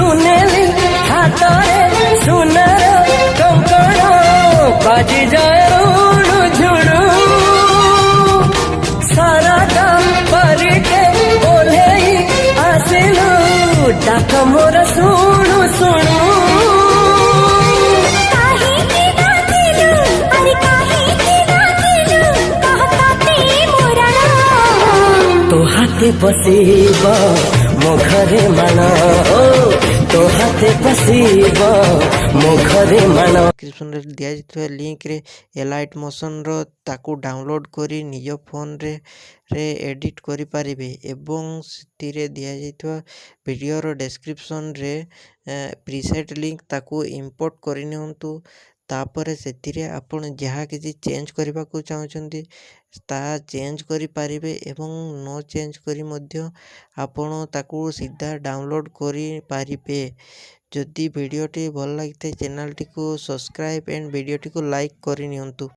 सुनेली हाथरे सुनर कंकण बाजी जाए उड़ू झुड़ू सारा परिके ओल्हे आसिलु डाक मोर शुणु शुणु तो हाथे बसीब मो घरे मान तो हाथे बसीब मो घरे मान डिस्क्रिप्शन रे दिया जाइଥିବା लिंक रे एलाइट मोशन रो ताकू डाउनलोड करी निज फोन रे एडिट करि पारिबे एवं सितिरे दिया जाइଥିବା वीडियो रो डिस्क्रिप्शन रे प्रीसेट लिंक ताकू इंपोर्ट करि नियंतु तापर सेतिरे आपण जहाँ किसी चेंज करबा को चाहउछंती ता चेंज करि पारिबे एवं नो चेंज करी मध्य आपण ताकू सीधा डाउनलोड करि पारिबे। जदि वीडियोटी भल लगी चैनल टी को सब्सक्राइब एंड वीडियोटी को लाइक करि नियंतु।